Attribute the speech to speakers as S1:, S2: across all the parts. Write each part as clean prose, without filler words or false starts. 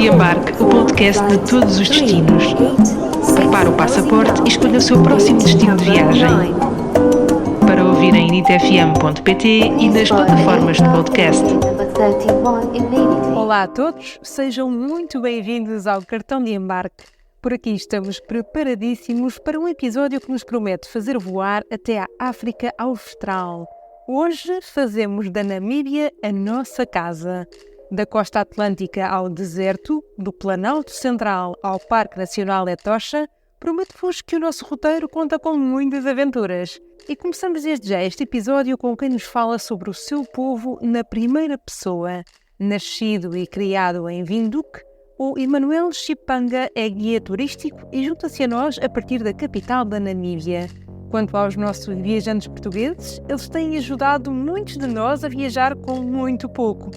S1: e embarque, o podcast de todos os destinos. Prepare o passaporte e escolha o seu próximo destino de viagem. Para ouvir em nitfm.pt e nas plataformas de podcast.
S2: Olá a todos, sejam muito bem-vindos ao Cartão de Embarque. Por aqui estamos preparadíssimos para um episódio que nos promete fazer voar até à África Austral. Hoje fazemos da Namíbia a nossa casa. Da costa atlântica ao deserto, do Planalto Central ao Parque Nacional Etosha, prometo-vos que o nosso roteiro conta com muitas aventuras. E começamos desde já este episódio com quem nos fala sobre o seu povo na primeira pessoa. Nascido e criado em Windhoek, o Emanuel Chipanga é guia turístico e junta-se a nós a partir da capital da Namíbia. Quanto aos nossos viajantes portugueses, eles têm ajudado muitos de nós a viajar com muito pouco.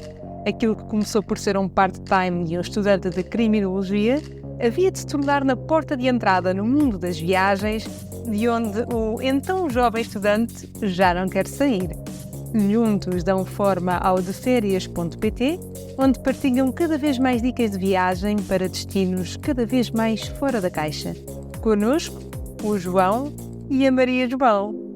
S2: Aquilo que começou por ser um part-time de um estudante de criminologia, havia de se tornar na porta de entrada no mundo das viagens, de onde o então jovem estudante já não quer sair. Juntos dão forma ao deférias.pt, onde partilham cada vez mais dicas de viagem para destinos cada vez mais fora da caixa. Connosco, o João e a Maria João.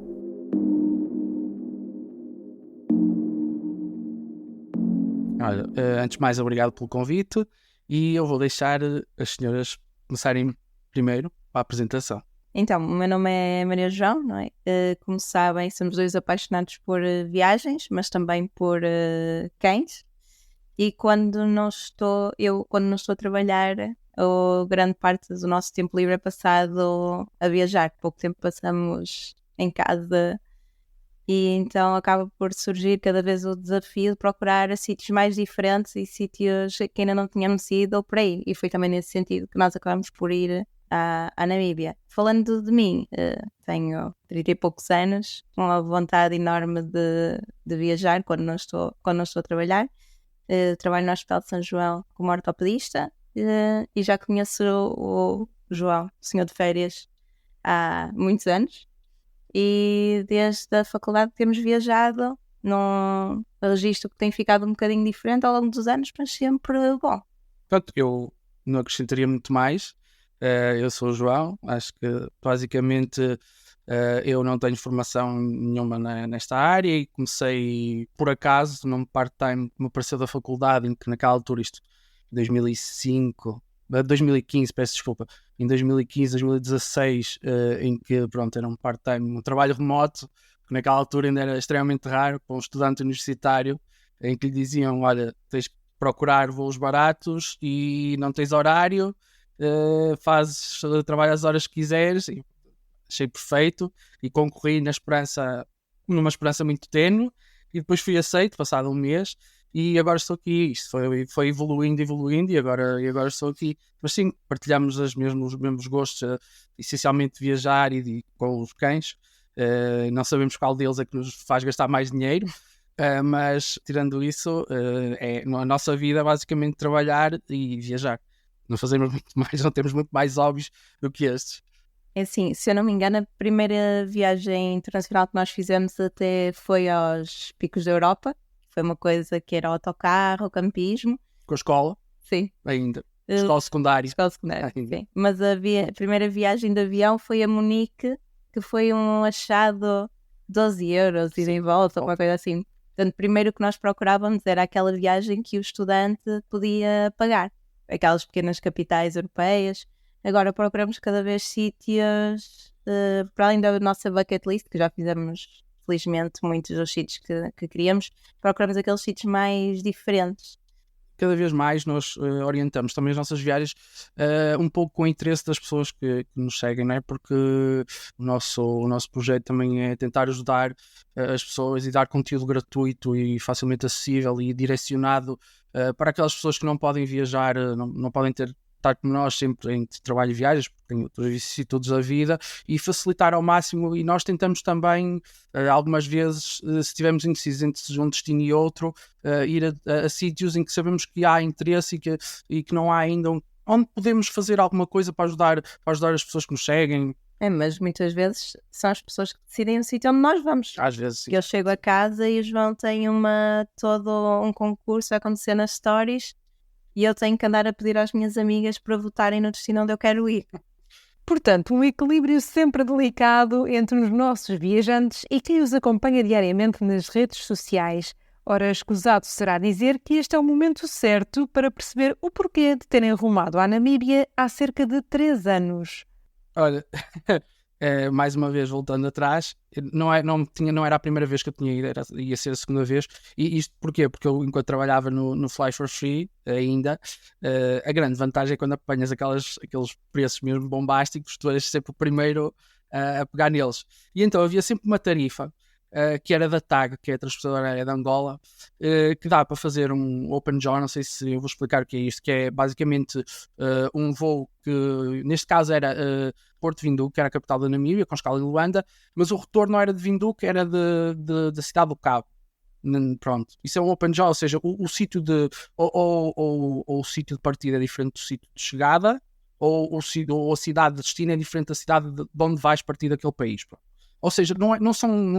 S3: Olha, antes de mais, obrigado pelo convite e eu vou deixar as senhoras começarem primeiro a apresentação.
S4: Então, o meu nome é Maria João, não é? Como sabem, somos dois apaixonados por viagens, mas também por cães. E quando não estou a trabalhar, grande parte do nosso tempo livre é passado a viajar. Pouco tempo passamos em casa e então acaba por surgir cada vez o desafio de procurar sítios mais diferentes e sítios que ainda não tínhamos ido ou por aí. E foi também nesse sentido que nós acabamos por ir à Namíbia. Falando de mim, tenho 30 e poucos anos, uma vontade enorme de viajar quando não estou a trabalhar. Trabalho no Hospital de São João como ortopedista e já conheço o João, o senhor de férias, há muitos anos. E desde a faculdade temos viajado num registro que tem ficado um bocadinho diferente ao longo dos anos, mas sempre bom.
S3: Pronto, eu não acrescentaria muito mais. Eu sou o João, acho que basicamente eu não tenho formação nenhuma nesta área e comecei por acaso num part-time que me apareceu da faculdade, em que naquela altura, isto em 2015, peço desculpa, em 2015, 2016, em que pronto, era um part-time, um trabalho remoto, que naquela altura ainda era extremamente raro para um estudante universitário, em que lhe diziam, olha, tens que procurar voos baratos e não tens horário, fazes trabalho às horas que quiseres. E achei perfeito e concorri numa esperança muito tenue e depois fui aceito, passado um mês, e agora estou aqui. Isto foi evoluindo e agora estou aqui. Mas sim, partilhamos os mesmos gostos, essencialmente de viajar e com os cães. Não sabemos qual deles é que nos faz gastar mais dinheiro, mas tirando isso, a nossa vida é basicamente trabalhar e viajar. Não fazemos muito mais, não temos muito mais hobbies do que estes.
S4: É assim, se eu não me engano, a primeira viagem internacional que nós fizemos até foi aos Picos da Europa. Foi uma coisa que era autocarro, campismo.
S3: Com a escola?
S4: Sim.
S3: Ainda. Escola secundária.
S4: Escola secundária, sim. Mas a primeira viagem de avião foi a Munique, que foi um achado 12 euros ida e volta, uma coisa assim. Portanto, primeiro o que nós procurávamos era aquela viagem que o estudante podia pagar. Aquelas pequenas capitais europeias. Agora procuramos cada vez sítios, para além da nossa bucket list, que já fizemos, felizmente, muitos dos sítios que queríamos, procuramos aqueles sítios mais diferentes.
S3: Cada vez mais nós orientamos também as nossas viagens um pouco com o interesse das pessoas que nos seguem, não é? Porque o nosso projeto também é tentar ajudar as pessoas e dar conteúdo gratuito e facilmente acessível e direcionado para aquelas pessoas que não podem viajar, não podem estar como nós sempre em trabalho e viagens, porque têm outras vicissitudes da vida, e facilitar ao máximo. E nós tentamos também, algumas vezes, se estivermos indecisos entre um destino e outro, ir a sítios em que sabemos que há interesse e que não há ainda onde podemos fazer alguma coisa para ajudar as pessoas que nos seguem.
S4: Mas muitas vezes são as pessoas que decidem o sítio onde nós vamos.
S3: Às vezes sim.
S4: Eu chego a casa e o João tem todo um concurso a acontecer nas stories e eu tenho que andar a pedir às minhas amigas para votarem no destino onde eu quero ir.
S2: Portanto, um equilíbrio sempre delicado entre os nossos viajantes e quem os acompanha diariamente nas redes sociais. Ora, escusado será dizer que este é o momento certo para perceber o porquê de terem rumado à Namíbia há cerca de 3 anos.
S3: Olha, mais uma vez voltando atrás, não era a primeira vez que eu tinha ido, ia ser a segunda vez. E isto porquê? Porque eu, enquanto trabalhava no Fly for Free ainda, a grande vantagem é quando apanhas aqueles preços mesmo bombásticos, tu és sempre o primeiro a pegar neles. E então havia sempre uma tarifa que era da TAG, que é a Transportadora Aérea de Angola, que dá para fazer um Open Jaw. Não sei se eu vou explicar o que é isto, que é basicamente um voo que, neste caso, era Porto Windhoek, que era a capital da Namíbia, com escala em Luanda, mas o retorno não era de Windhoek, era da cidade do Cabo. Pronto, isso é um Open Jaw, ou seja, o sítio de ou o sítio de partida é diferente do sítio de chegada, ou a cidade de destino é diferente da cidade de onde vais partir daquele país. Pronto. Ou seja,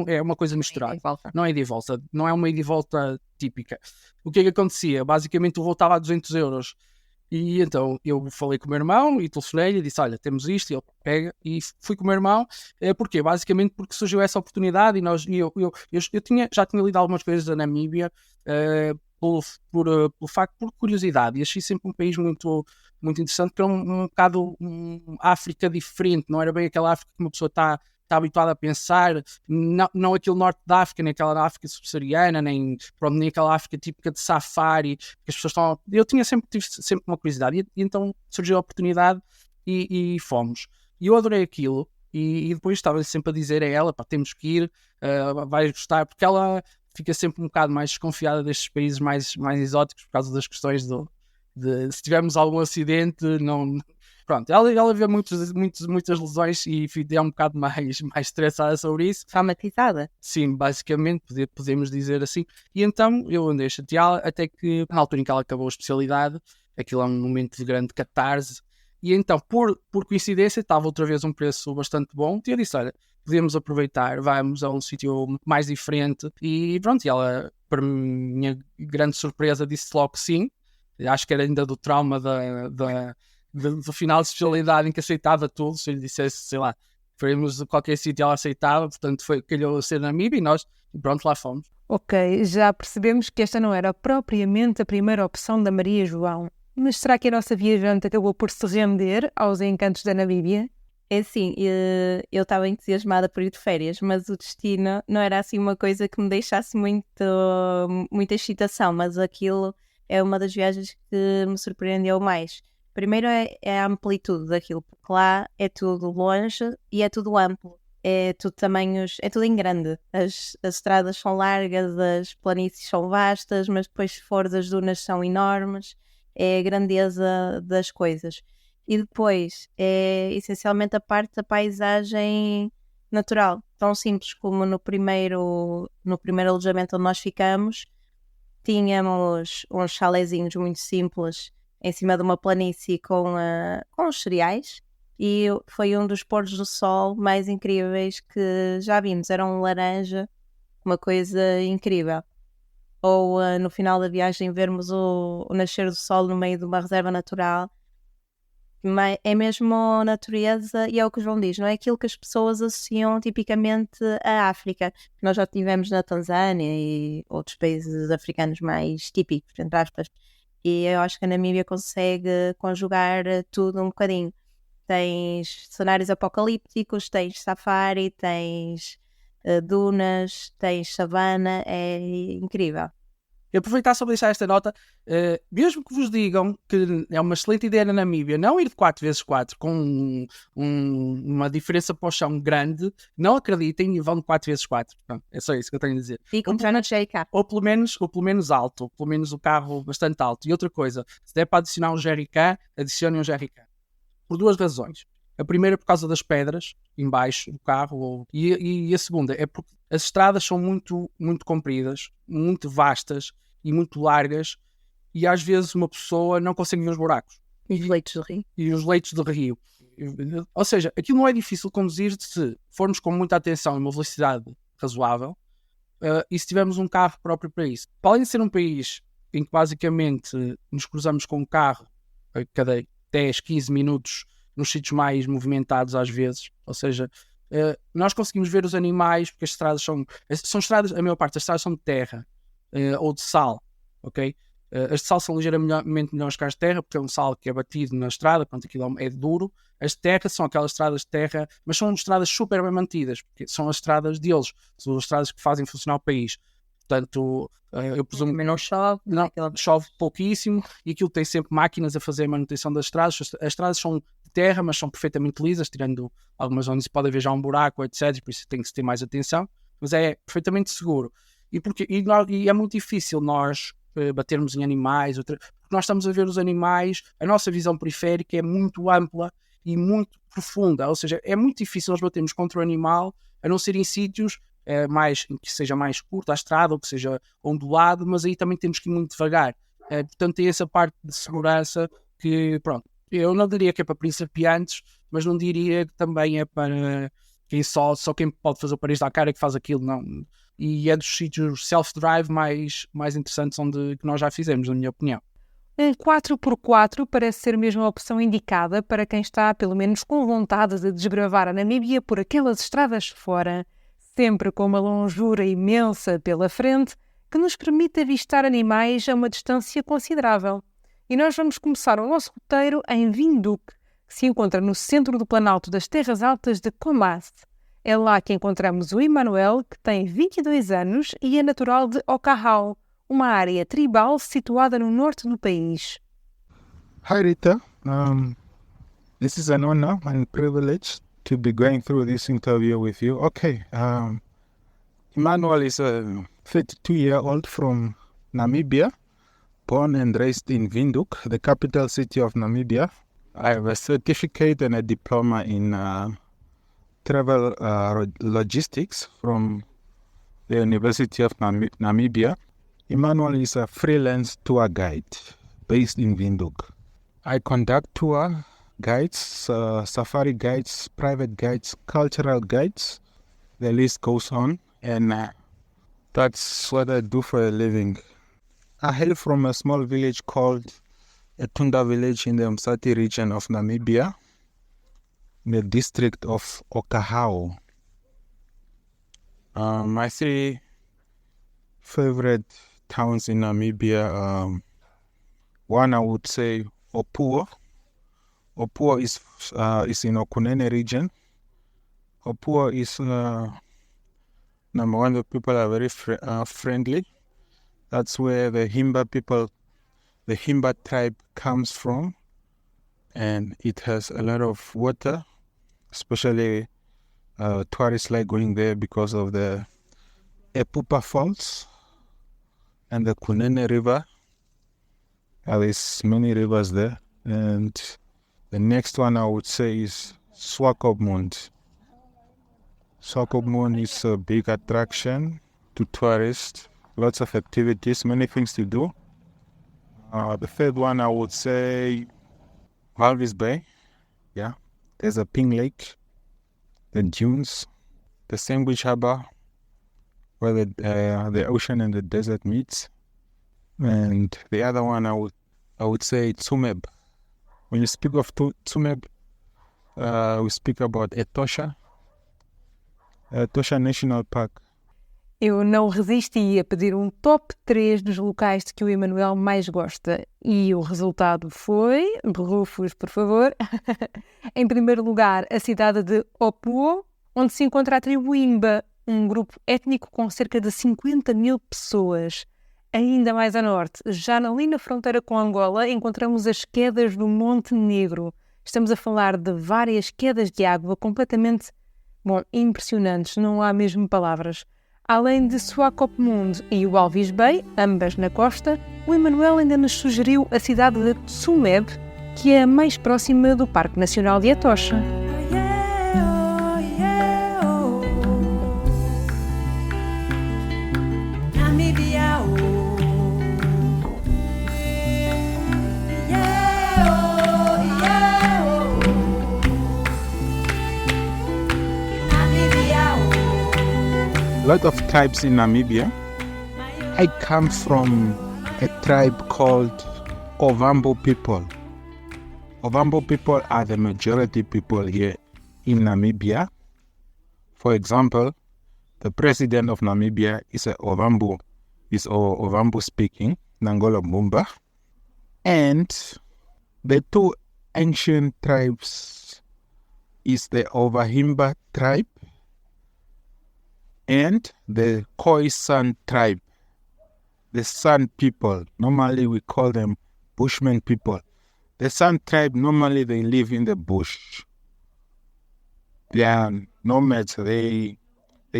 S3: é uma coisa misturada. Não é ida e volta. Não é uma ida e volta típica. O que é que acontecia? Basicamente, o voo estava a 200 euros. E então eu falei com o meu irmão e telefonei-lhe e disse: olha, temos isto. E ele pega. E fui com o meu irmão. Porquê? Basicamente porque surgiu essa oportunidade e eu já tinha lido algumas coisas da Namíbia pelo facto, por curiosidade. E achei sempre um país muito, muito interessante, porque é um bocado África diferente. Não era bem aquela África que uma pessoa está habituado a pensar, não aquele norte da África, nem aquela África subsaariana, nem aquela África típica de safari, que as pessoas estão... Eu tive sempre uma curiosidade, e então surgiu a oportunidade e fomos. E eu adorei aquilo, e depois estava sempre a dizer a ela, pá, temos que ir, vais gostar, porque ela fica sempre um bocado mais desconfiada destes países mais exóticos, por causa das questões de se tivermos algum acidente, não... Pronto, ela vê muitas lesões e é um bocado mais estressada sobre isso.
S4: Traumatizada?
S3: Sim, basicamente, podemos dizer assim. E então eu andei a chateá-la até que, na altura em que ela acabou a especialidade, aquilo é um momento de grande catarse, e então, por coincidência, estava outra vez um preço bastante bom, e eu disse: olha, podemos aproveitar, vamos a um sítio mais diferente. E pronto, e ela, para minha grande surpresa, disse logo que sim. Acho que era ainda do trauma do final de especialidade em que aceitava tudo. Se eu lhe dissesse, sei lá, faríamos de qualquer sítio, ela aceitava. Portanto, calhou a ser na Namíbia e pronto, lá fomos.
S2: Ok, já percebemos que esta não era propriamente a primeira opção da Maria João. Mas será que a nossa viajante acabou por se render aos encantos da Namíbia?
S4: É assim, eu estava entusiasmada por ir de férias, mas o destino não era assim uma coisa que me deixasse muita excitação, mas aquilo é uma das viagens que me surpreendeu mais. Primeiro é a amplitude daquilo, porque lá é tudo longe e é tudo amplo, é tudo tamanhos, é tudo em grande. As estradas são largas, as planícies são vastas, mas depois se fores as dunas são enormes, é a grandeza das coisas. E depois é essencialmente a parte da paisagem natural, tão simples como no primeiro alojamento onde nós ficamos, tínhamos uns chalezinhos muito simples em cima de uma planície com os cereais, e foi um dos pôres do sol mais incríveis que já vimos. Era um laranja, uma coisa incrível. Ou no final da viagem vermos o nascer do sol no meio de uma reserva natural. É mesmo a natureza, e é o que o João diz, não é aquilo que as pessoas associam tipicamente à África. Nós já tivemos na Tanzânia e outros países africanos mais típicos, entre aspas, e eu acho que a Namíbia consegue conjugar tudo um bocadinho. Tens cenários apocalípticos, tens safari, tens dunas, tens savana, é incrível.
S3: E aproveitar só para deixar esta nota, mesmo que vos digam que é uma excelente ideia na Namíbia não ir de 4x4 com uma diferença para o chão grande, não acreditem e vão de 4x4. Pronto, é só isso que eu tenho a dizer.
S4: E comprar no JK.
S3: Ou pelo menos alto, pelo menos o carro bastante alto. E outra coisa, se der para adicionar um jerrycan, adicionem um jerrycan. Por duas razões. A primeira por causa das pedras em baixo do carro, e a segunda é porque as estradas são muito, muito compridas, muito vastas e muito largas, e às vezes uma pessoa não consegue ver os buracos.
S4: E os leitos do rio.
S3: E os leitos do rio. Ou seja, aquilo não é difícil conduzir se formos com muita atenção e uma velocidade razoável, e se tivermos um carro próprio para isso. Para além de ser um país em que basicamente nos cruzamos com um carro a cada 10, 15 minutos nos sítios mais movimentados às vezes, ou seja, nós conseguimos ver os animais porque as estradas são estradas, a maior parte das estradas são de terra ou de sal, ok? As de sal são ligeiramente melhores que as de terra, porque é um sal que é batido na estrada, portanto aquilo é duro. As de terra são aquelas estradas de terra, mas são estradas super bem mantidas, porque são as estradas deles, são as estradas que fazem funcionar o país. Portanto, eu presumo que
S4: não chove,
S3: chove pouquíssimo e aquilo tem sempre máquinas a fazer a manutenção das estradas. As estradas são de terra, mas são perfeitamente lisas, tirando algumas onde se pode haver já um buraco, etc. Por isso tem que se ter mais atenção, mas é perfeitamente seguro. E é muito difícil nós batermos em animais, porque nós estamos a ver os animais, a nossa visão periférica é muito ampla e muito profunda, ou seja, é muito difícil nós batermos contra o animal, a não ser em sítios em que seja mais curta a estrada ou que seja ondulado, mas aí também temos que ir muito devagar. Portanto, tem essa parte de segurança que, pronto, eu não diria que é para principiantes, mas não diria que também é para quem só quem pode fazer o Paris-Dakar é que faz aquilo, não. E é dos sítios self-drive mais interessantes que nós já fizemos, na minha opinião.
S2: Um 4x4 parece ser mesmo a opção indicada para quem está, pelo menos, com vontade de desbravar a Namíbia por aquelas estradas fora, sempre com uma longura imensa pela frente que nos permite avistar animais a uma distância considerável. E nós vamos começar o nosso roteiro em Windhoek, que se encontra no centro do Planalto das Terras Altas de Khomas. É lá que encontramos o Emmanuel, que tem 22 anos e é natural de Okahau, uma área tribal situada no norte do país.
S5: Hi Rita, this is an honor and privilege to be going through this interview with you. Okay, Emmanuel is a 32-year-old from Namibia, born and raised in Windhoek, the capital city of Namibia. I have a certificate and a diploma in travel logistics from the University of Namibia. Emmanuel is a freelance tour guide based in Windhoek. I conduct tour guides, safari guides, private guides, cultural guides. The list goes on, and that's what I do for a living. I hail from a small village called Etunda village in the Msati region of Namibia, in the district of Okahau. My three favorite towns in Namibia, one I would say Opuwo. Opuwo is in Okunene region. Opuwo is number one, the people are very friendly. That's where the Himba people, the Himba tribe comes from, and it has a lot of water, especially tourists like going there because of the Epupa Falls and the Kunene River. There's many rivers there. And the next one I would say is Swakopmund. Swakopmund is a big attraction to tourists. Lots of activities, many things to do. The third one I would say Walvis Bay. Yeah, there's a Ping Lake, the dunes, the Sandwich Harbor, where the ocean and the desert meets. And the other one I would say Tsumeb. When you speak of Tsumeb, we speak about Etosha National Park.
S2: Eu não resisti a pedir um top 3 dos locais de que o Emmanuel mais gosta. E o resultado foi... Berrufos, por favor. Em primeiro lugar, a cidade de Opuwo, onde se encontra a tribo Imba, um grupo étnico com cerca de 50 mil pessoas. Ainda mais a norte, já ali na fronteira com Angola, encontramos as quedas do Monte Negro. Estamos a falar de várias quedas de água completamente, impressionantes, não há mesmo palavras. Além de Swakopmund e o Walvis Bay, ambas na costa, o Emmanuel ainda nos sugeriu a cidade de Tsumeb, que é a mais próxima do Parque Nacional de Etosha.
S5: A lot of tribes in Namibia. I come from a tribe called Ovambo people. Ovambo people are the majority people here in Namibia. For example, the president of Namibia is Ovambo speaking, Nangolo Mumba. And the two ancient tribes is the Ovahimba tribe and the Khoisan tribe, the San people. Normally we call them Bushmen people. The San tribe, normally they live in the bush. They are nomads. They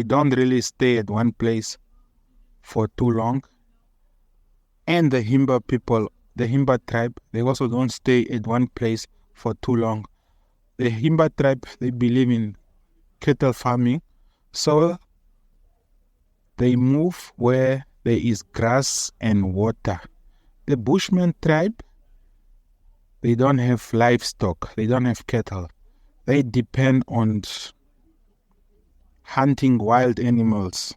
S5: don't really stay at one place for too long. And the Himba people, the Himba tribe, they also don't stay at one place for too long. The Himba tribe, they believe in cattle farming, so they move where there is grass and water. The Bushman tribe, they don't have livestock, they don't have cattle. They depend on hunting wild animals.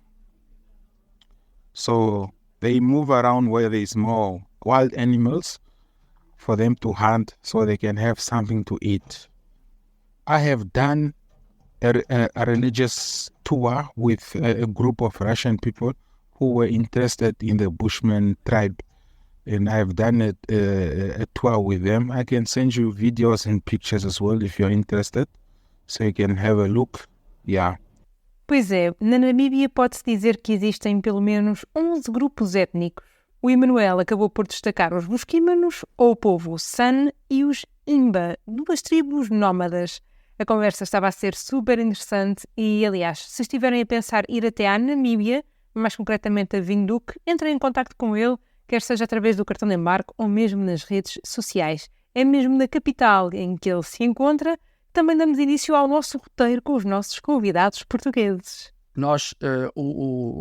S5: So they move around where there is more wild animals for them to hunt so they can have something to eat. I have done a religious tour with a group of Russian people who were interested in the Bushman tribe, and I've done a tour with them. I can send you videos and pictures as well if you're interested, so you can have a look. Yeah.
S2: Pois é, na Namíbia pode-se dizer que existem pelo menos 11 grupos étnicos. O Emanuel acabou por destacar os Busquímanos, ou o povo San, e os Imba, duas tribos nómadas. A conversa estava a ser super interessante e, aliás, se estiverem a pensar ir até à Namíbia, mais concretamente a Windhoek, entrem em contacto com ele, quer seja através do cartão de embarque ou mesmo nas redes sociais. É mesmo na capital em que ele se encontra. Também damos início ao nosso roteiro com os nossos convidados portugueses.
S3: Nós,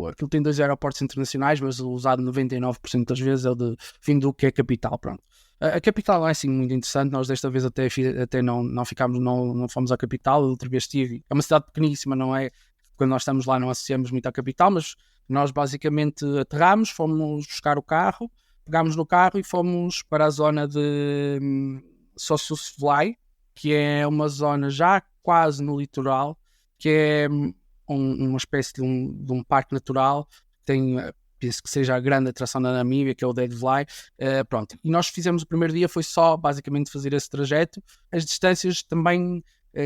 S3: aquilo tem 2 aeroportos internacionais, mas o usado 99% das vezes é o de Windhoek, que é a capital, pronto. A capital é assim muito interessante. Nós desta vez até não ficámos, não fomos à capital. Outra vez estive. É uma cidade pequeníssima, não é? Quando nós estamos lá não associamos muito à capital, mas nós basicamente aterramos, fomos buscar o carro, pegámos no carro e fomos para a zona de Sossusvlei, que é uma zona já quase no litoral, que é uma espécie de um parque natural. Tem, penso que seja a grande atração da Namíbia, que é o Deadvlei. Pronto, e nós fizemos o primeiro dia, foi só basicamente fazer esse trajeto. As distâncias também,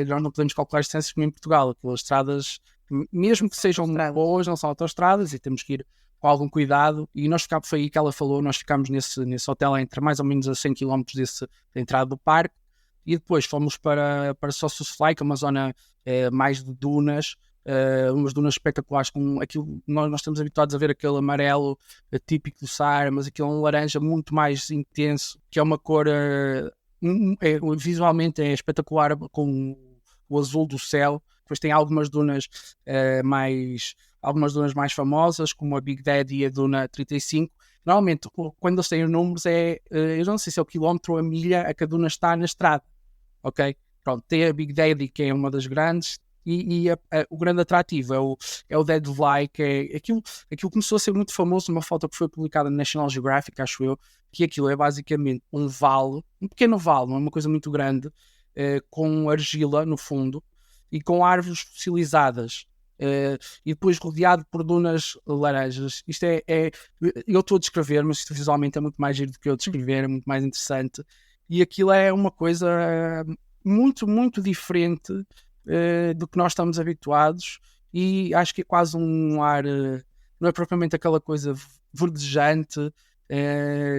S3: nós não podemos calcular as distâncias como em Portugal. Aquelas estradas, mesmo que sejam boas, não são autoestradas e temos que ir com algum cuidado. E nós ficámos, foi aí que ela falou, nós ficámos nesse hotel entre mais ou menos a 100 km da entrada do parque. E depois fomos para Sossusvlei, que é uma zona mais de dunas, umas dunas espetaculares com aquilo. Nós estamos habituados a ver aquele amarelo típico do Saara, mas aquilo é um laranja muito mais intenso, que é uma cor visualmente é espetacular, com o azul do céu. Depois tem algumas dunas mais famosas, como a Big Daddy e a Duna 35. Normalmente, quando eles têm os números, eu não sei se é o quilómetro ou a milha a que a duna está na estrada, ok? Pronto, tem a Big Daddy, que é uma das grandes, e o grande atrativo é o Deadvlei, que é aquilo começou a ser muito famoso numa foto que foi publicada no National Geographic, acho eu, que aquilo é basicamente um vale, um pequeno vale, não é uma coisa muito grande, com argila no fundo e com árvores fossilizadas. E depois rodeado por dunas laranjas. Isto eu estou a descrever, mas isto visualmente é muito mais giro do que eu descrever, é muito mais interessante, e aquilo é uma coisa muito, muito diferente do que nós estamos habituados, e acho que é quase um ar, não é propriamente aquela coisa verdejante,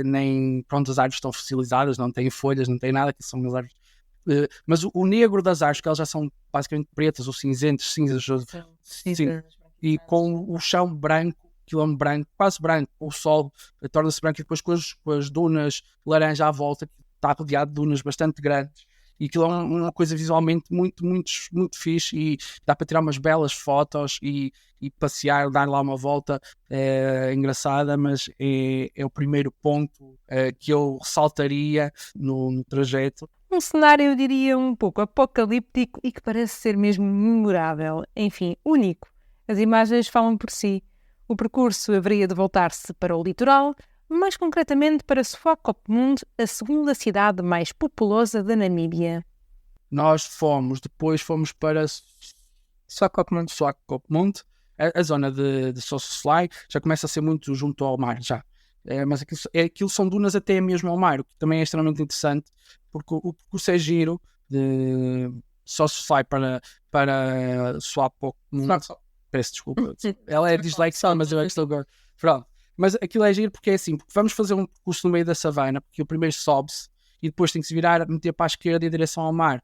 S3: nem, pronto, as árvores estão fossilizadas, não têm folhas, não têm nada, que são as árvores. Mas o negro das árvores, que elas já são basicamente pretas ou cinzentas, e com o chão branco, quilômetro branco, quase branco, o sol torna-se branco, e depois com as dunas laranja à volta, que está rodeado de dunas bastante grandes, e aquilo é uma coisa visualmente muito, muito, muito fixe, e dá para tirar umas belas fotos e passear, dar lá uma volta engraçada, mas é o primeiro ponto que eu ressaltaria no trajeto.
S2: Um cenário, eu diria, um pouco apocalíptico e que parece ser mesmo memorável. Enfim, único. As imagens falam por si. O percurso haveria de voltar-se para o litoral, mais concretamente para Swakopmund, a segunda cidade mais populosa da Namíbia.
S3: Depois fomos para Swakopmund, a zona de Sossusvlei já começa a ser muito junto ao mar, já. Mas aquilo são dunas até mesmo ao mar, o que também é extremamente interessante, porque o percurso é giro, de Sossusvlei para Swakopmund. Peço desculpa. Ela é dislexica, mas eu é que estou agora. Pronto. Mas aquilo é giro porque é assim, porque vamos fazer um percurso no meio da savana, porque o primeiro sobe-se e depois tem que se virar, meter para a esquerda e em direção ao mar.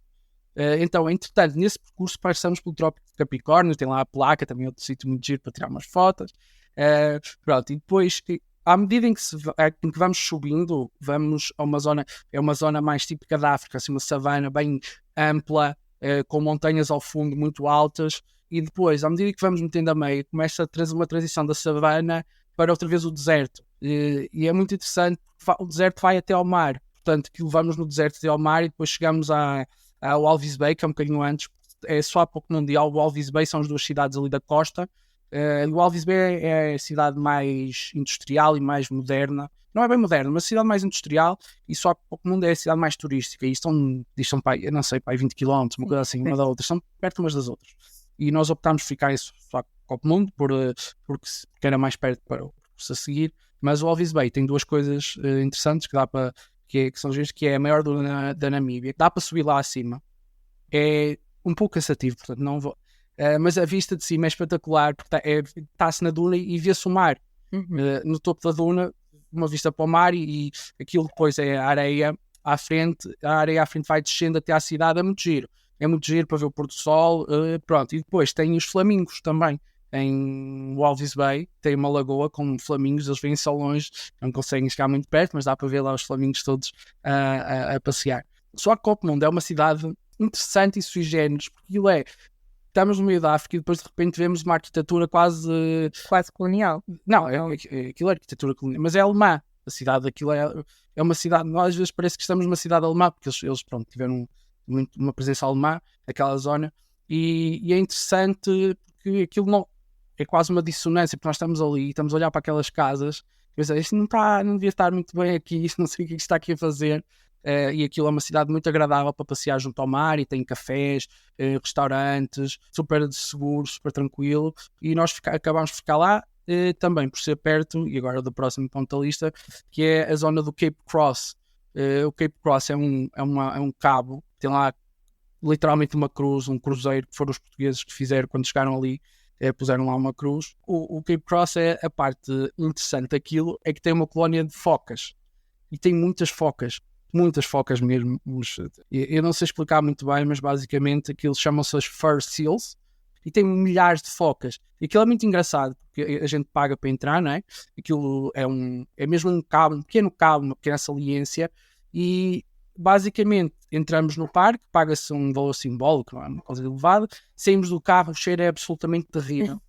S3: Então, entretanto, nesse percurso passamos pelo Trópico de Capricórnio, tem lá a placa, também é outro sítio muito giro para tirar umas fotos. Pronto, e depois, à medida em que vamos subindo, vamos a uma zona, é uma zona mais típica da África, assim, uma savana bem ampla, com montanhas ao fundo muito altas, e depois, à medida que vamos metendo a meio, começa a trazer uma transição da savana para outra vez o deserto. E é muito interessante, porque o deserto vai até ao mar, portanto, que vamos no deserto até ao mar e depois chegamos ao Walvis Bay, que é um bocadinho antes, é só há pouco mundial. O Walvis Bay são as duas cidades ali da costa. O Walvis Bay é a cidade mais industrial e mais moderna. Não é bem moderna, mas a cidade mais industrial, e só há pouco mundo é a cidade mais turística. E estão para, eu não sei, para 20 km, uma coisa assim, uma da outra. Estão perto umas das outras. E nós optámos por ficar em Swakopmund porque era mais perto para o percurso a seguir. Mas o Walvis Bay tem duas coisas interessantes que dá para... que são giros, que é a maior duna da Namíbia. Dá para subir lá acima. É um pouco cansativo, portanto não vou... mas a vista de cima é espetacular, porque está-se na duna e vê-se o mar. No topo da duna, uma vista para o mar e aquilo depois é a areia à frente. A areia à frente vai descendo até à cidade, é muito giro. É muito giro para ver o pôr do sol. Pronto, e depois tem os flamingos também. Em Walvis Bay tem uma lagoa com flamingos, eles vêm só longe, não conseguem chegar muito perto, mas dá para ver lá os flamingos todos a passear. Swakopmund é uma cidade interessante e sui generis, porque estamos no meio da África e depois de repente vemos uma arquitetura quase
S4: colonial.
S3: Não, aquilo é arquitetura colonial, mas é alemã. A cidade, aquilo é uma cidade, nós às vezes parece que estamos numa cidade alemã, porque eles pronto, tiveram uma presença alemã naquela zona, e é interessante porque aquilo não é quase uma dissonância, porque nós estamos ali e estamos a olhar para aquelas casas e pensar, isto não devia estar muito bem aqui, isto não sei o que está aqui a fazer. E aquilo é uma cidade muito agradável para passear junto ao mar e tem cafés, restaurantes, super seguro, super tranquilo, e nós acabámos de ficar lá também por ser perto, e agora do próximo ponto da lista, que é a zona do Cape Cross. O Cape Cross é um cabo, tem lá literalmente uma cruz, um cruzeiro, que foram os portugueses que fizeram quando chegaram ali, puseram lá uma cruz. O Cape Cross é a parte interessante daquilo, é que tem uma colónia de focas, e tem muitas focas mesmo. Eu não sei explicar muito bem, mas basicamente aquilo chamam-se as fur seals, e tem milhares de focas. E aquilo é muito engraçado, porque a gente paga para entrar, não é? Aquilo é mesmo um pequeno cabo, uma pequena saliência, e basicamente entramos no parque, paga-se um valor simbólico, não é uma coisa elevada, saímos do carro, o cheiro é absolutamente terrível.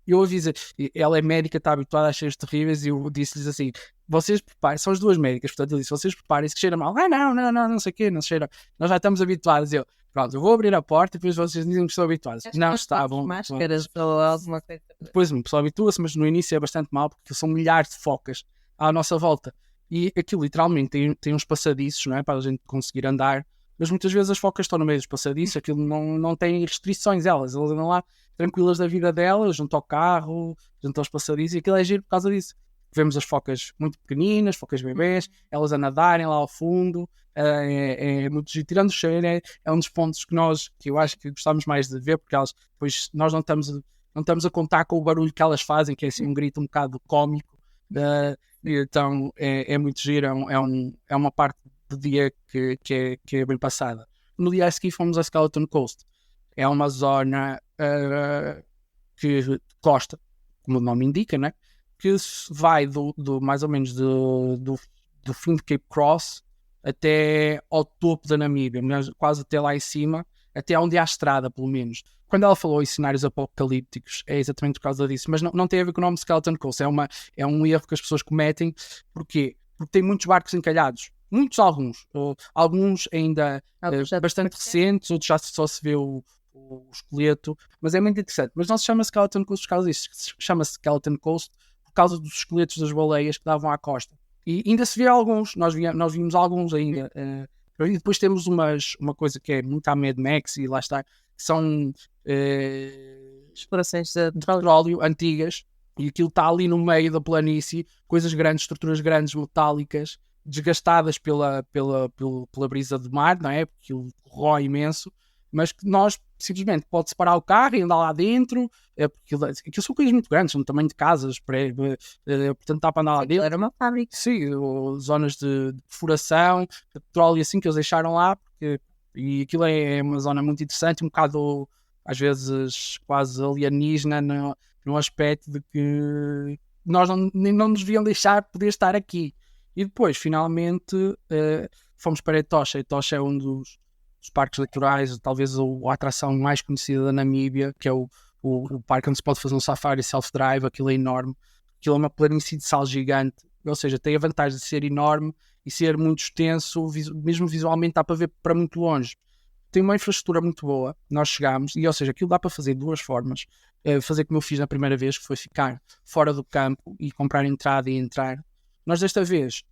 S3: Eu aviso, ela é médica, está habituada a cheiros terríveis, e eu disse-lhes assim, vocês preparem, são as duas médicas, portanto eu disse, vocês preparem-se que cheira mal. Não sei o quê, não cheira, nós já estamos habituados. Pronto, eu vou abrir a porta e depois vocês dizem que estão habituados. Não estavam.
S4: Máscaras ou alguma coisa.
S3: Depois uma pessoa habitua-se, mas no início é bastante mal, porque são milhares de focas à nossa volta. E aquilo literalmente tem uns passadiços, não é? Para a gente conseguir andar, mas muitas vezes as focas estão no meio dos passadiços, aquilo não tem restrições, elas andam lá tranquilas da vida delas, junto ao carro, junto aos passadiços, e aquilo é giro por causa disso. Vemos as focas muito pequeninas, focas bebês, elas a nadarem lá ao fundo, é muito giro. Tirando o cheiro, é um dos pontos que eu acho que gostamos mais de ver, porque elas, depois nós não estamos a contar com o barulho que elas fazem, que é assim um grito um bocado cómico, então é muito giro, é uma parte do dia que é bem passada. No dia a seguir fomos a Skeleton Coast. É uma zona que costa, como o nome indica, né? Que vai mais ou menos do fim de Cape Cross até ao topo da Namíbia, quase até lá em cima, até onde há estrada, pelo menos. Quando ela falou em cenários apocalípticos, é exatamente por causa disso, mas não tem a ver com o nome Skeleton Coast, é um erro que as pessoas cometem. Porquê? Porque tem muitos barcos encalhados. Alguns ainda bastante recentes, outros já só se vê o esqueleto, mas é muito interessante. Mas não se chama Skeleton Coast por causa disso, chama-se Skeleton Coast por causa dos esqueletos das baleias que davam à costa. E ainda se vê alguns, nós vimos alguns ainda. E depois temos uma coisa que é muito à Mad Max, e lá está, que são
S4: Explorações de
S3: petróleo antigas, e aquilo está ali no meio da planície, coisas grandes, estruturas grandes, metálicas, desgastadas pela brisa do mar, não é? Porque aquilo rói imenso, mas que nós simplesmente pode parar o carro e andar lá dentro, porque aquilo são coisas muito grandes, são do tamanho de casas, portanto dá para andar lá dentro.
S4: Era uma fábrica.
S3: Sim, zonas de perfuração, de petróleo e assim que eles deixaram lá, e aquilo é uma zona muito interessante, um bocado às vezes quase alienígena no aspecto de que nós não nos deviam deixar poder estar aqui. E depois, finalmente, fomos para Etosha. Etosha é um dos parques naturais, talvez a atração mais conhecida da Namíbia, que é o parque onde se pode fazer um safari self-drive. Aquilo é enorme. Aquilo é uma planície de sal gigante, ou seja, tem a vantagem de ser enorme e ser muito extenso, mesmo visualmente dá para ver para muito longe. Tem uma infraestrutura muito boa, nós chegámos, e ou seja, aquilo dá para fazer de duas formas. Fazer como eu fiz na primeira vez, que foi ficar fora do campo e comprar entrada e entrar. Nós desta vez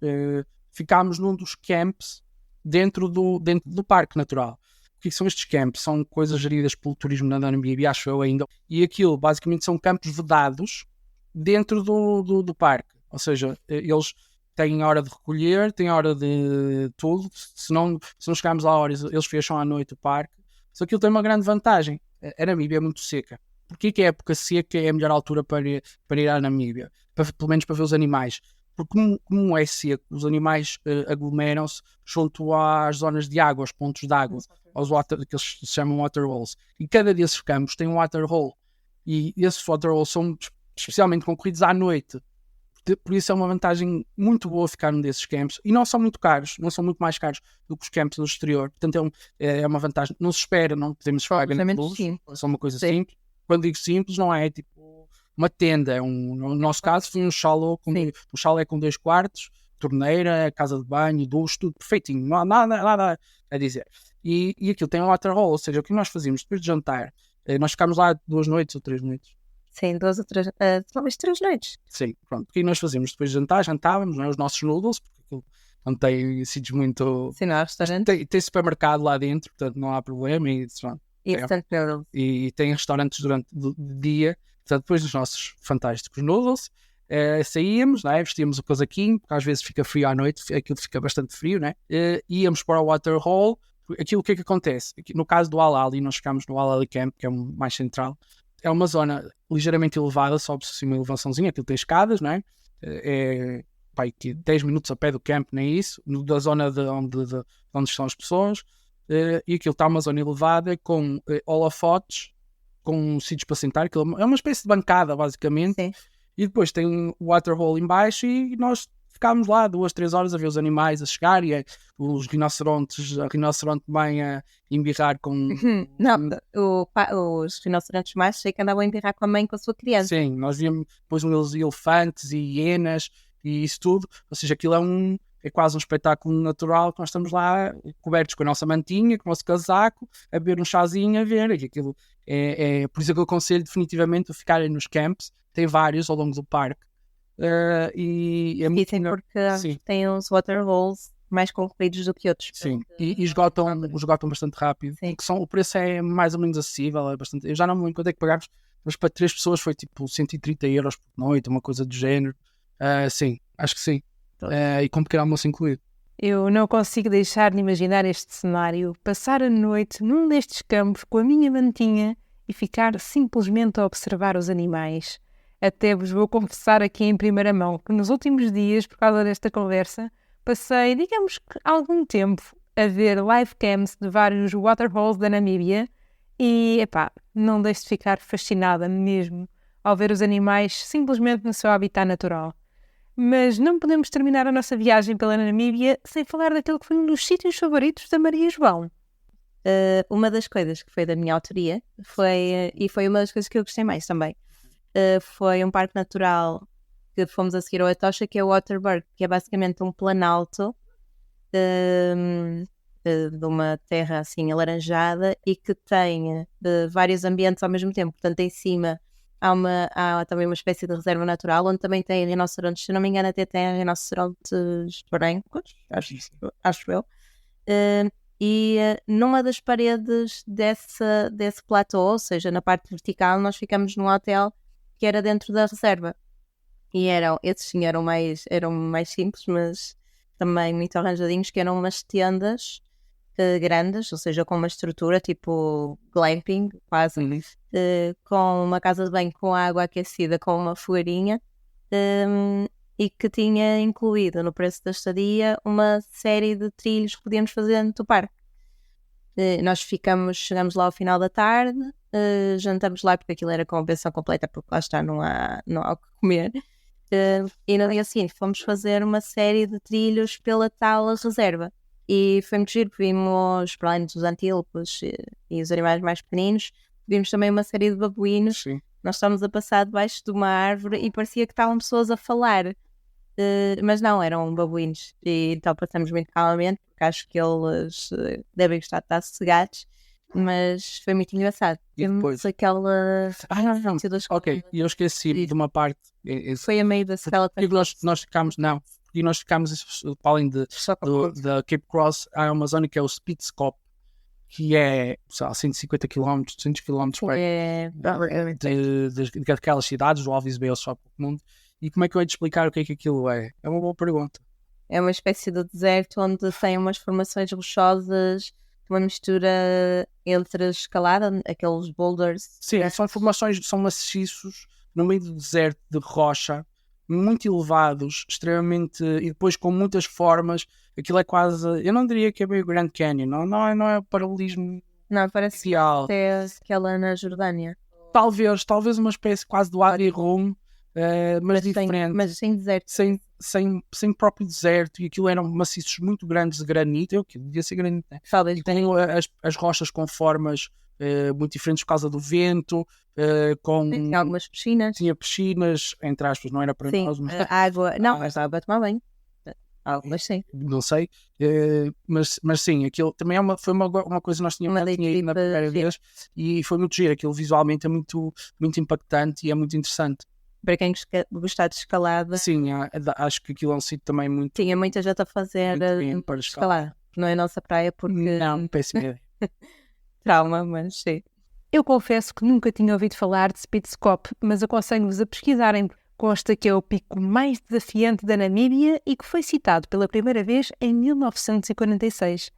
S3: ficámos num dos camps dentro do parque natural. O que são estes camps? São coisas geridas pelo turismo na Namíbia, acho eu ainda, e aquilo basicamente são campos vedados dentro do parque, ou seja, eles têm hora de recolher, têm hora de tudo, se não chegarmos à hora, eles fecham à noite o parque. Só que aquilo tem uma grande vantagem, a Namíbia é muito seca. Porquê que a época seca é a melhor altura para ir à Namíbia? Pelo menos para ver os animais. Porque como é seco, os animais aglomeram-se junto às zonas de água, aos pontos de água, que eles se chamam waterholes. E cada desses campos tem um waterhole. E esses waterholes são especialmente concorridos à noite. Por isso é uma vantagem muito boa ficar num desses campos. E não são muito caros, não são muito mais caros do que os campos no exterior. Portanto é uma vantagem. Não se espera, não podemos esperar grandes luzes. É só uma coisa simples. Quando digo simples, não é tipo uma tenda. No nosso caso foi um chalé com 2 quartos, torneira, casa de banho, duche, tudo perfeitinho. Não há nada a dizer. E aquilo tem um waterhole, ou seja, o que nós fazíamos depois de jantar, nós ficámos lá 2 noites ou 3 noites.
S4: Sim, 2 ou 3, talvez 3 noites.
S3: Sim, pronto. O que nós fazíamos depois de jantar? Jantávamos, não é? Os nossos noodles, porque aquilo não tem sítios muito...
S4: Sim, não há restaurante.
S3: Tem supermercado lá dentro, portanto não há problema. E tem restaurantes durante o dia. Portanto, depois dos nossos fantásticos noodles, saíamos, não é? Vestíamos o casaquinho, porque às vezes fica frio à noite, aquilo fica bastante frio, né? Íamos para o waterhole. Aquilo, o que é que acontece? No caso do Al-Ali, nós ficámos no Al-Ali Camp, que é o mais central. É uma zona ligeiramente elevada, sobe-se uma elevaçãozinha, aquilo tem escadas, não é? É 10 minutos a pé do camp, nem isso, da zona de onde estão as pessoas, e aquilo está uma zona elevada com holofotes, com sítios para sentar, aquilo é uma espécie de bancada, basicamente.
S4: Sim.
S3: E depois tem um waterhole em baixo e nós ficámos lá 2, 3 horas a ver os animais a chegar e os rinocerontes, a rinoceronte bem a embirrar com...
S4: Não, os rinocerontes machos sei que andavam a embirrar com a mãe com a sua criança.
S3: Sim, nós víamos depois uns elefantes e hienas e isso tudo, ou seja, aquilo é quase um espetáculo natural que nós estamos lá cobertos com a nossa mantinha, com o nosso casaco, a beber um chazinho, a ver, e aquilo por isso é que eu aconselho definitivamente a ficarem nos camps, tem vários ao longo do parque. E é muito
S4: Sim, porque tem uns waterholes mais concorridos do que outros.
S3: Sim, e esgotam bastante rápido. O preço é mais ou menos acessível, eu já não me lembro quanto é que pagámos, mas para 3 pessoas foi tipo 130 euros por noite, uma coisa do género. Sim, acho que sim. E com pequeno almoço incluído.
S2: Eu não consigo deixar de imaginar este cenário, passar a noite num destes campos com a minha mantinha e ficar simplesmente a observar os animais. Até vos vou confessar aqui em primeira mão que nos últimos dias, por causa desta conversa, passei, digamos que algum tempo, a ver live cams de vários waterholes da Namíbia e, não deixo de ficar fascinada mesmo ao ver os animais simplesmente no seu habitat natural. Mas não podemos terminar a nossa viagem pela Namíbia sem falar daquele que foi um dos sítios favoritos da Maria João.
S4: Uma das coisas que foi da minha autoria e foi uma das coisas que eu gostei mais também. Foi um parque natural que fomos a seguir ao Etosha, que é o Waterberg, que é basicamente um planalto de uma terra assim alaranjada e que tem vários ambientes ao mesmo tempo. Portanto, em cima há também uma espécie de reserva natural, onde também tem rinocerontes, se não me engano até tem rinocerontes brancos, acho eu. Numa das paredes desse platô, ou seja, na parte vertical, nós ficamos num hotel que era dentro da reserva. E esses sim eram mais simples, mas também muito arranjadinhos, que eram umas tendas grandes, ou seja, com uma estrutura tipo glamping, quase, com uma casa de banho com água aquecida, com uma fogueirinha, e que tinha incluído no preço da estadia uma série de trilhos que podíamos fazer dentro do parque. Nós chegamos lá ao final da tarde, jantamos lá porque aquilo era com a pensão completa, porque lá está, não há o que comer. E no dia seguinte fomos fazer uma série de trilhos pela tal reserva. E foi muito giro, vimos, para além dos antílopes e os animais mais pequeninos, vimos também uma série de babuínos.
S3: Sim.
S4: Nós estávamos a passar debaixo de uma árvore e parecia que estavam pessoas a falar. Mas não, eram babuínos. E então passamos muito calmamente, porque acho que eles devem estar sossegados. Mas foi muito engraçado.
S3: E depois?
S4: Temos aquela...
S3: Não. Ok, e eu esqueci de uma parte.
S4: Foi a meio da Stella
S3: Porque nós ficámos, porque nós ficámos, para além da Cape Cross, há uma zona que é o Spitzkop, que é, sei lá, 150 km, 200 km daquelas cidades, do Alvis Bay, só para o mundo. E como é que eu hei de explicar o que é que aquilo é? É uma boa pergunta.
S4: É uma espécie de deserto onde tem umas formações rochosas, uma mistura entre a escalada, aqueles boulders.
S3: Sim, são formações, são maciços, no meio do deserto de rocha, muito elevados, extremamente, e depois com muitas formas. Aquilo é quase, eu não diria que é bem o Grand Canyon, não é o paralelismo
S4: Não, parece
S3: ideal.
S4: que é aquela na Jordânia.
S3: Talvez uma espécie quase do Wadi Rum, mas diferente.
S4: Mas sem deserto.
S3: Sem próprio deserto, e aquilo eram maciços muito grandes de granito, aquilo devia ser granito, né?
S4: Talvez
S3: E com as rochas com formas muito diferentes por causa do vento,
S4: Tinha algumas piscinas.
S3: tinha piscinas, entre aspas, não era para
S4: Sim,
S3: nós, mas
S4: água. Não, mas dava para tomar banho. Algumas sim.
S3: não sei, mas sim, aquilo também foi uma coisa que nós tínhamos
S4: Uma
S3: tinha ido na
S4: tipo
S3: primeira vez, e foi muito giro, aquilo visualmente é muito, muito impactante e é muito interessante.
S4: Para quem gostar de escalada,
S3: Sim, acho que aquilo é um sítio também muito,
S4: tinha muita gente a fazer
S3: muito bem para escalar.
S4: escalada. Não é a nossa praia porque
S3: Não, péssima ideia.
S4: trauma, mas sim.
S2: Eu confesso que nunca tinha ouvido falar de Spitzkop, mas aconselho-vos a pesquisarem. Consta que é o pico mais desafiante da Namíbia e que foi citado pela primeira vez em 1946.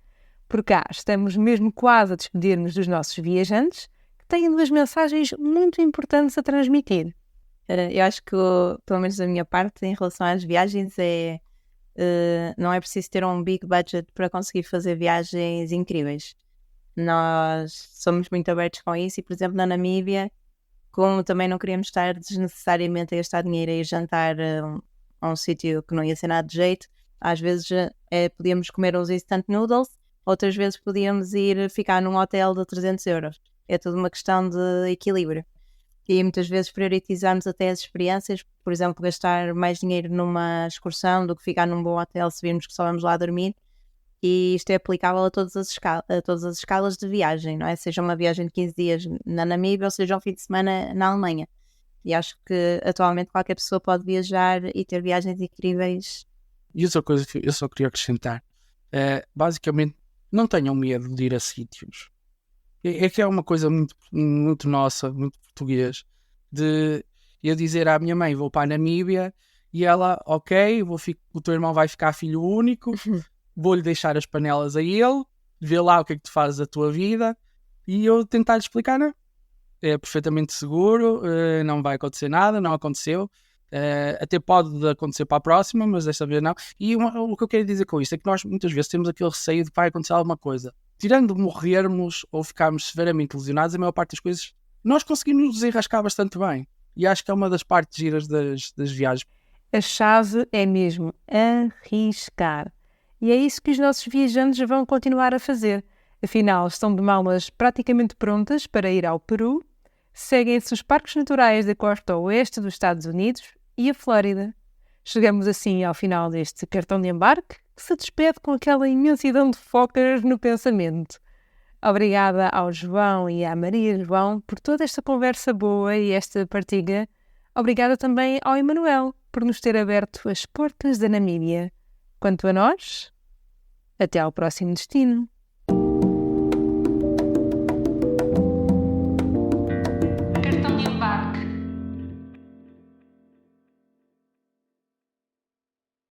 S2: Por cá, estamos mesmo quase a despedir-nos dos nossos viajantes, que têm duas mensagens muito importantes a transmitir.
S4: Eu acho que, pelo menos da minha parte, em relação às viagens, não é preciso ter um big budget para conseguir fazer viagens incríveis. Nós somos muito abertos com isso e, por exemplo, na Namíbia, como também não queríamos estar desnecessariamente a gastar dinheiro a ir jantar a um sítio que não ia ser nada de jeito, às vezes podíamos comer uns instant noodles, outras vezes podíamos ir ficar num hotel de 300 euros. É tudo uma questão de equilíbrio. E muitas vezes prioritizarmos até as experiências, por exemplo, gastar mais dinheiro numa excursão do que ficar num bom hotel se virmos que só vamos lá dormir. E isto é aplicável a todas as escalas de viagem, não é? Seja uma viagem de 15 dias na Namíbia ou seja um fim de semana na Alemanha. E acho que atualmente qualquer pessoa pode viajar e ter viagens incríveis.
S3: E outra coisa que eu só queria acrescentar, basicamente, não tenham medo de ir a sítios. É que é uma coisa muito, muito nossa, muito português, de eu dizer à minha mãe, vou para a Namíbia, e ela, ok, o teu irmão vai ficar filho único, vou-lhe deixar as panelas a ele, vê lá o que é que tu fazes da tua vida, e eu tentar-lhe explicar, não, é perfeitamente seguro, não vai acontecer nada, não aconteceu, até pode acontecer para a próxima, mas desta vez não. E o que eu quero dizer com isto é que nós muitas vezes temos aquele receio de que vai acontecer alguma coisa. Tirando morrermos ou ficarmos severamente lesionados, a maior parte das coisas nós conseguimos nos desenrascar bastante bem. E acho que é uma das partes giras das viagens.
S2: A chave é mesmo arriscar. E é isso que os nossos viajantes vão continuar a fazer. Afinal, estão de malas praticamente prontas para ir ao Peru, seguem-se os parques naturais da costa oeste dos Estados Unidos e a Flórida. Chegamos assim ao final deste cartão de embarque, que se despede com aquela imensidão de focas no pensamento. Obrigada ao João e à Maria João por toda esta conversa boa e esta partilha. Obrigada também ao Emanuel por nos ter aberto as portas da Namíbia. Quanto a nós, até ao próximo destino.